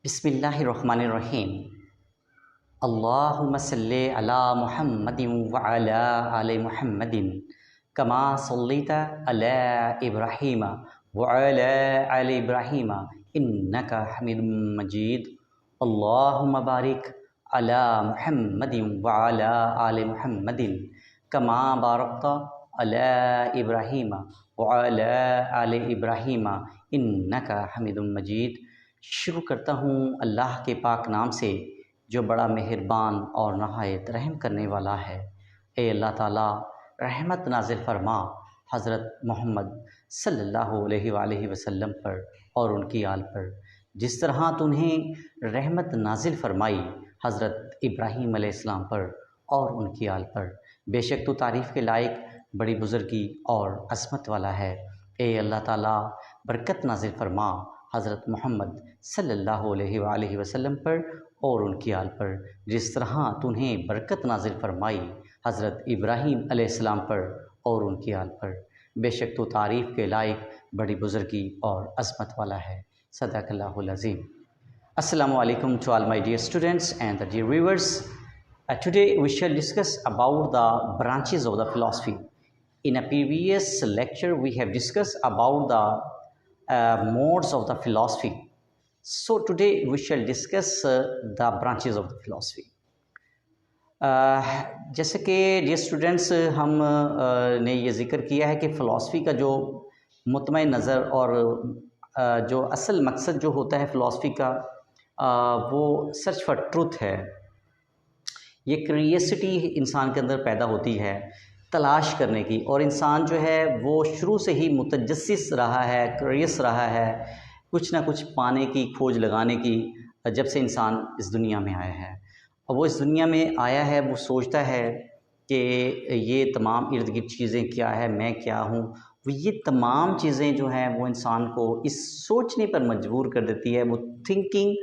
बिस्मिल्लाहिर्रहमानिर्रहीम। अल्लाहुम्मा सल्ली अला मुहम्मदिन व अला आलि मुहम्मदिन कमा सल्लैता अला इब्राहीम व अला आलि इब्राहीम इन्नका हमीदुम मजीद। अल्लाहुम्मा बारिक अला मुहम्मदिन व अला आलि मुहम्मदिन कमा बारकता अला इब्राहीम व अला आलि इब्राहीम इन्नका हमीदुम मजीद। शुरू करता हूँ अल्लाह के पाक नाम से जो बड़ा मेहरबान और नहायत रहम करने वाला है। ए अल्लाह ताला रहमत नाजिल फरमा हज़रत मोहम्मद सल्लल्लाहु अलैहि वसल्लम पर और उनकी आल पर, जिस तरह तूने रहमत नाजिल फरमाई हज़रत इब्राहीम अलैहिस्सलाम पर और उनकी आल पर। बेशक तू तारीफ़ के लायक बड़ी बुज़ुर्गी और अज़मत वाला है। ए अल्लाह ताला बरकत नाजिल फरमा हज़रत मोहम्मद सल्लल्लाहु अलैहि वसल्लम पर और उनकी आल पर, जिस तरह तूने बरकत नाजिल फरमाई हज़रत इब्राहीम अलैहिस्सलाम पर और उनकी आल पर। बेशक तो तारीफ़ के लायक बड़ी बुज़ुर्गी और अज़मत वाला है। सदाकल्लाहुल अज़ीम। Assalamu alaikum to all my dear students and the dear viewers. Today we shall discuss about the branches of the philosophy. In a previous lecture we have discussed about the modes of the philosophy. So today we shall discuss the branches of the philosophy. जैसे कि dear students हम ने ये ज़िक्र किया है कि philosophy का जो मुतमई नज़र और जो असल मकसद जो होता है फ़िलासफ़ी का वो सर्च फॉर ट्रुथ है। ये क्यूरियसिटी इंसान के अंदर पैदा होती है तलाश करने की, और इंसान जो है वो शुरू से ही मुतजस्सिस रहा है, क्यूरियस रहा है, कुछ ना कुछ पाने की खोज लगाने की, जब से इंसान इस दुनिया में आया है। और वो इस दुनिया में आया है, वो सोचता है कि ये तमाम इर्द गिर्द चीज़ें क्या है, मैं क्या हूँ। वो ये तमाम चीज़ें जो हैं वो इंसान को इस सोचने पर मजबूर कर देती है, वो थिंकिंग।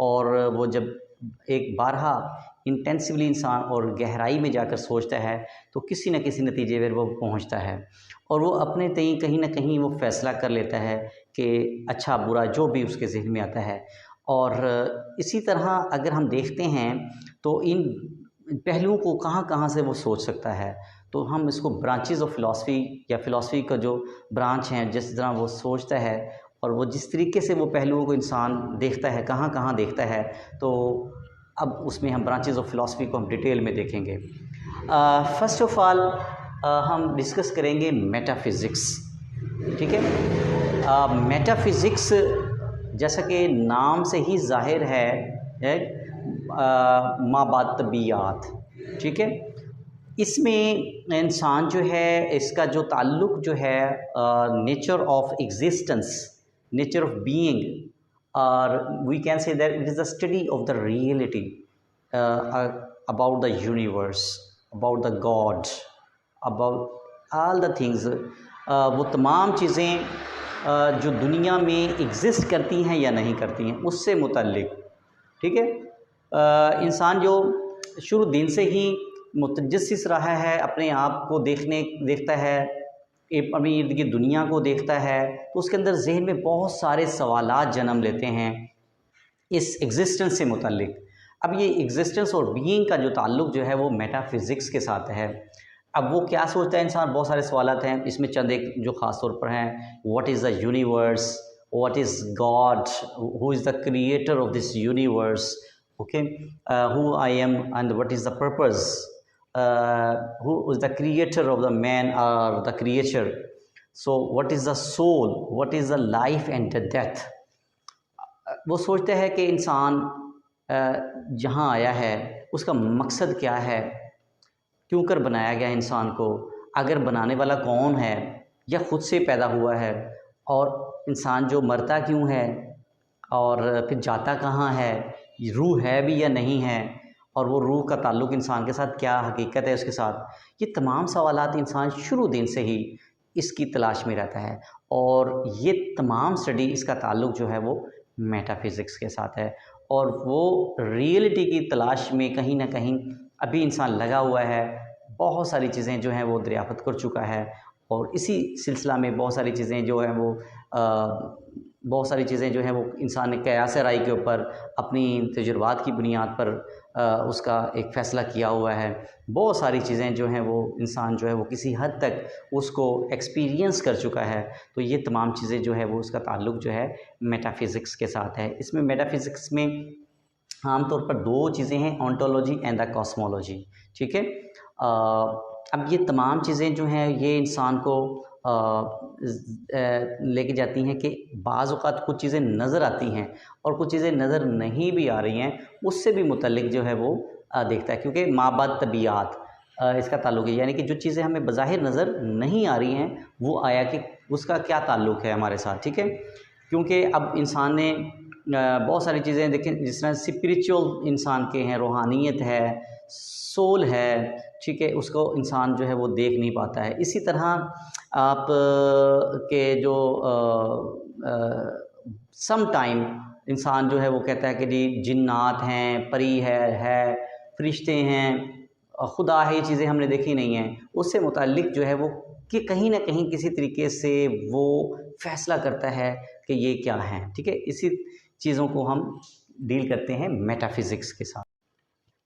और वो जब एक बारहा इंटेंसिवली इंसान और गहराई में जाकर सोचता है तो किसी न किसी नतीजे पर वो पहुंचता है, और वो अपने तय कहीं ना कहीं वो फ़ैसला कर लेता है कि अच्छा बुरा जो भी उसके जहन में आता है। और इसी तरह अगर हम देखते हैं तो इन पहलुओं को कहाँ कहाँ से वो सोच सकता है, तो हम इसको ब्रांचेस ऑफ फ़िलासफ़ी या फ़िलासफ़ी का जो ब्रांच हैं, जिस तरह वो सोचता है और वो जिस तरीके से वो पहलुओं को इंसान देखता है, कहाँ कहाँ देखता है, तो अब उसमें हम ब्रांचेस ऑफ फ़िलासफ़ी को हम डिटेल में देखेंगे। फ़र्स्ट ऑफ़ ऑल हम डिस्कस करेंगे मेटाफिज़िक्स। ठीक है, मेटाफिज़िक्स जैसा कि नाम से ही ज़ाहिर है माबातबियात। ठीक है, इसमें इंसान जो है इसका जो ताल्लुक़ जो है nature of existence, nature of being, और we can say that it is the study of the reality about the universe, about the god, about all the things. वो तमाम चीज़ें जो दुनिया में एग्ज़िस्ट करती हैं या नहीं करती हैं, उससे मुतल्लिक़। ठीक है, इंसान जो शुरू दिन से ही मुतजस्सिस रहा है, अपने आप को देखता है, अपनी इर्द गिर्द दुनिया को देखता है, तो उसके अंदर जहन में बहुत सारे सवालात जन्म लेते हैं इस एग्जिस्टेंस से मुतल्लिक़। अब ये एग्जिस्टेंस और बीइंग का जो ताल्लुक़ जो है वो मेटाफिज़िक्स के साथ है। अब वो क्या सोचता है इंसान, बहुत सारे सवालात हैं, इसमें चंद एक जो ख़ास तौर पर हैं। What is the universe, what is God, who is the creator of this universe, okay, who I am and what is the purpose, who is the creator of the man or the creature, so what is the soul, what is the life and the death। वो सोचता है कि इंसान जहाँ आया है उसका मकसद क्या है, क्यों कर बनाया गया इंसान को, अगर बनाने वाला कौन है या ख़ुद से पैदा हुआ है, और इंसान जो मरता क्यों है, और फिर जाता कहाँ है, रूह है भी या नहीं है, और वो रूह का ताल्लुक़ इंसान के साथ क्या हकीकत है उसके साथ। ये तमाम सवालात इंसान शुरू दिन से ही इसकी तलाश में रहता है, और ये तमाम स्टडी, इसका ताल्लुक़ जो है वो मेटाफिज़िक्स के साथ है। और वो रियलिटी की तलाश में कहीं ना कहीं अभी इंसान लगा हुआ है, बहुत सारी चीज़ें जो हैं वो दरियाफ़त कर चुका है, और इसी सिलसिला में बहुत सारी चीज़ें जो हैं वो बहुत सारी चीज़ें जो हैं वो इंसान ने क़यास राय के ऊपर अपनी तजुर्बात की बुनियाद पर उसका एक फ़ैसला किया हुआ है। बहुत सारी चीज़ें जो हैं वो इंसान जो है वो किसी हद तक उसको एक्सपीरियंस कर चुका है। तो ये तमाम चीज़ें जो है वो उसका ताल्लुक़ जो है मेटाफिज़िक्स के साथ है। इसमें मेटाफिज़िक्स में आम तौर पर दो चीज़ें हैं, ऑन्टोलॉजी एंड द कॉस्मोलॉजी। ठीक है, अब ये तमाम चीज़ें जो हैं ये इंसान को लेके जाती हैं कि बाज़ औक़ात कुछ चीज़ें नज़र आती हैं और कुछ चीज़ें नज़र नहीं भी आ रही हैं, उससे भी मुतल्लिक़ जो है वो देखता है, क्योंकि माबाद तबीयात इसका ताल्लुक़ है। यानी कि जो चीज़ें हमें बज़ाहिर नज़र नहीं आ रही हैं वो आया कि उसका क्या ताल्लुक़ है हमारे साथ। ठीक है, क्योंकि अब इंसान ने बहुत सारी चीज़ें देखें, जिस तरह स्पिरिचुअल इंसान के हैं, रूहानियत है, सोल है, ठीक है, उसको इंसान जो है वो देख नहीं पाता है। इसी तरह आप के जो सम टाइम इंसान जो है वो कहता है कि जी जिन्नात हैं, परी है फरिश्ते हैं, खुदा है, ये चीज़ें हमने देखी नहीं हैं। उससे मुताल्लिक़ जो है वो कि कहीं ना कहीं किसी तरीके से वो फ़ैसला करता है कि ये क्या है। ठीक है, इसी चीज़ों को हम डील करते हैं मेटाफिज़िक्स के साथ।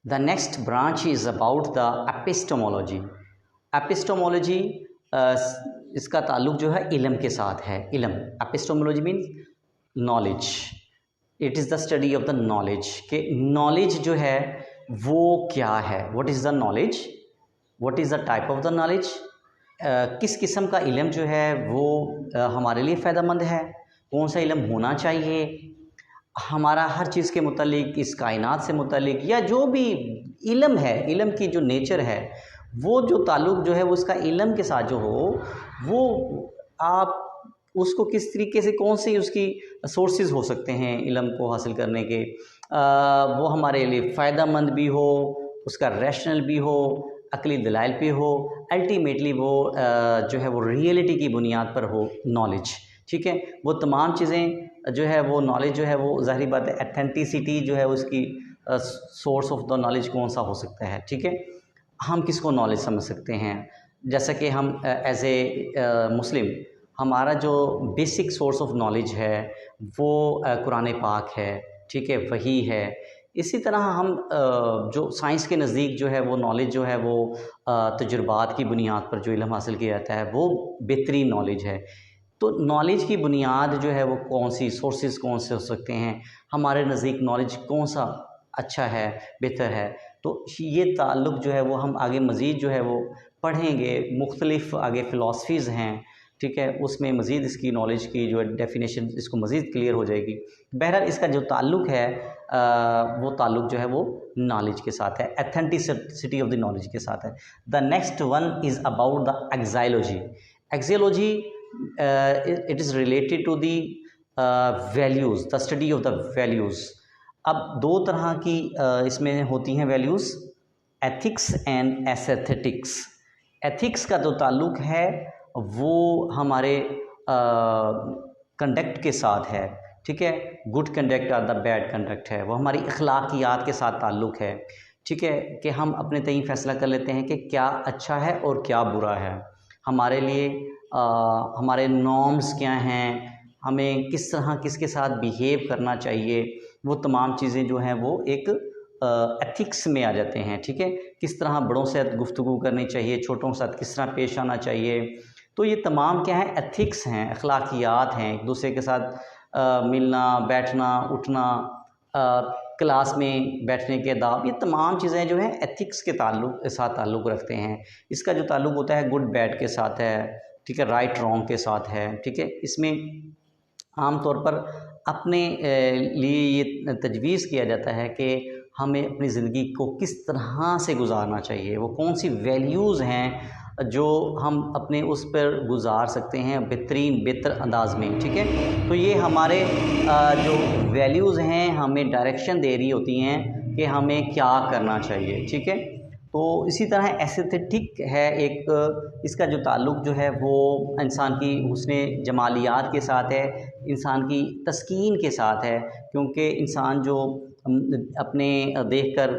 The next branch is about the epistemology. Epistemology इसका ताल्लुक़ जो है इल्म के साथ है। इल्म, epistemology means knowledge, it is the study of the knowledge, कि नॉलेज जो है वो क्या है, what is the knowledge, what is the type of the knowledge, किस किस्म का इल्म जो है वो हमारे लिए फ़ायदेमंद है, कौन सा इल्म होना चाहिए, हमारा हर चीज़ के मुतालिक, इस कायनात से मुतालिक, या जो भी इल्म है, इल्म की जो नेचर है, वो जो ताल्लुक़ जो है वो उसका इल्म के साथ जो हो, वो आप उसको किस तरीके से, कौन सी उसकी सोर्सेज हो सकते हैं इल्म को हासिल करने के, वो हमारे लिए फ़ायदेमंद भी हो, उसका रैशनल भी हो, अक़ली दलाइल पे हो, अल्टीमेटली वो जो है वो रियलिटी की बुनियाद पर हो नॉलेज। ठीक है, वो तमाम चीज़ें जो है वो नॉलेज जो है वो ज़ाहिर बात है एथेंटिसिटी जो है उसकी सोर्स ऑफ द नॉलेज कौन सा हो सकता है। ठीक है, हम किसको नॉलेज समझ सकते हैं, जैसा कि हम एज ए मुस्लिम हमारा जो बेसिक सोर्स ऑफ नॉलेज है वो कुरान पाक है। ठीक है, वही है। इसी तरह हम जो साइंस के नज़दीक जो है वो नॉलेज जो है वो तजुर्बात की बुनियाद पर जो इल्म हासिल किया जाता है वो बेहतरीन नॉलेज है। तो नॉलेज की बुनियाद जो है वो कौन सी, सोर्सेज कौन से हो सकते हैं, हमारे नज़दीक नॉलेज कौन सा अच्छा है, बेहतर है। तो ये ताल्लुक़ जो है वो हम आगे मज़ीद जो है वो पढ़ेंगे, मुख्तलिफ़ आगे फ़िलासफ़ीज़ हैं। ठीक है, उसमें मज़ीद इसकी नॉलेज की जो डेफिनेशन इसको मज़ीद क्लियर हो जाएगी। बहरहाल इसका जो ताल्लुक़ है वो ताल्लुक़ जो है वो नॉलेज के साथ है, एथेंटिसिटी ऑफ द नॉलेज के साथ है। The next one is about the axiology. Axiology it is related to the values, the study of the values. अब दो तरह की इसमें होती हैं values, ethics and aesthetics. Ethics का जो ताल्लुक़ है वो हमारे कंडक्ट के साथ है। ठीक है, गुड कंडक्ट और द बैड कंडक्ट है, वो हमारी अखलाकियात के साथ ताल्लुक़ है। ठीक है, कि हम अपने तय फ़ैसला कर लेते हैं कि क्या अच्छा है और क्या बुरा है, हमारे लिए हमारे नॉर्म्स क्या हैं, हमें किस तरह किसके साथ बिहेव करना चाहिए, वो तमाम चीज़ें जो हैं वो एक एथिक्स में आ जाते हैं। ठीक है, किस तरह बड़ों से गुफ्तगू करनी चाहिए, छोटों के साथ किस तरह पेश आना चाहिए, तो ये तमाम क्या है, एथिक्स हैं, अखलाकियात हैं, एक दूसरे के साथ मिलना, बैठना, उठना, क्लास में बैठने के आदाब, ये तमाम चीज़ें जो हैं एथिक्स के साथ ताल्लुक़ रखते हैं। इसका जो ताल्लुक़ होता है गुड बैड के साथ है। ठीक है, राइट रॉन्ग के साथ है। ठीक है, इसमें आम तौर पर अपने लिए ये तजवीज़ किया जाता है कि हमें अपनी ज़िंदगी को किस तरह से गुजारना चाहिए, वो कौन सी वैल्यूज़ हैं जो हम अपने उस पर गुजार सकते हैं बेहतर अंदाज में। ठीक है, तो ये हमारे जो वैल्यूज़ हैं हमें डायरेक्शन दे रही होती हैं कि हमें क्या करना चाहिए। ठीक है, तो इसी तरह एस्थेटिक है एक, इसका जो ताल्लुक़ जो है वो इंसान की हुस्न जमालियात के साथ है, इंसान की तस्कीन के साथ है, क्योंकि इंसान जो अपने देखकर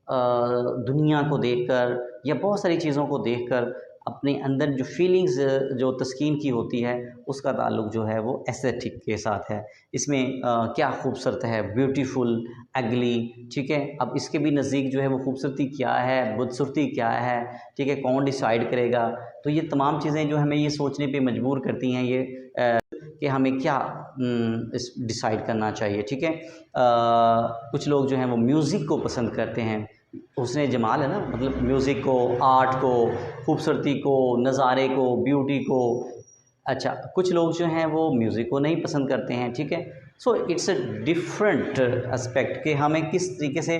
दुनिया को देखकर या बहुत सारी चीज़ों को देखकर अपने अंदर जो फीलिंग्स जो तस्कीन की होती है उसका ताल्लुक जो है वो एस्थेटिक के साथ है। इसमें क्या खूबसूरत है, ब्यूटीफुल, एगली, ठीक है। अब इसके भी नज़दीक जो है वो खूबसूरती क्या है, बदसूरती क्या है, ठीक है, कौन डिसाइड करेगा। तो ये तमाम चीज़ें जो हमें ये सोचने पे मजबूर करती हैं ये कि हमें क्या डिसाइड करना चाहिए, ठीक है। कुछ लोग जो हैं वो म्यूज़िक को पसंद करते हैं, हुस्न जमाल है ना, मतलब म्यूज़िक को, आर्ट को, खूबसूरती को, नज़ारे को, ब्यूटी को। अच्छा, कुछ लोग जो हैं वो म्यूज़िक को नहीं पसंद करते हैं, ठीक है। So it's a different aspect कि हमें किस तरीके से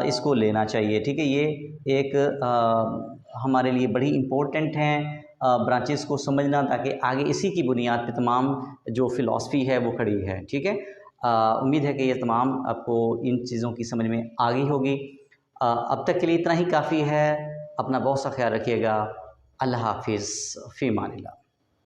इसको लेना चाहिए, ठीक है। ये एक हमारे लिए बड़ी इम्पोर्टेंट हैं ब्रांचेस को समझना, ताकि आगे इसी की बुनियाद पे तमाम जो फ़िलासफ़ी है वो खड़ी है, ठीक है। उम्मीद है कि ये तमाम आपको इन चीज़ों की समझ में आ गई होगी। अब तक के लिए इतना ही काफ़ी है। अपना बहुत सा ख्याल रखिएगा। अल्लाह हाफ़िज़, फ़ी अमानिल्लाह।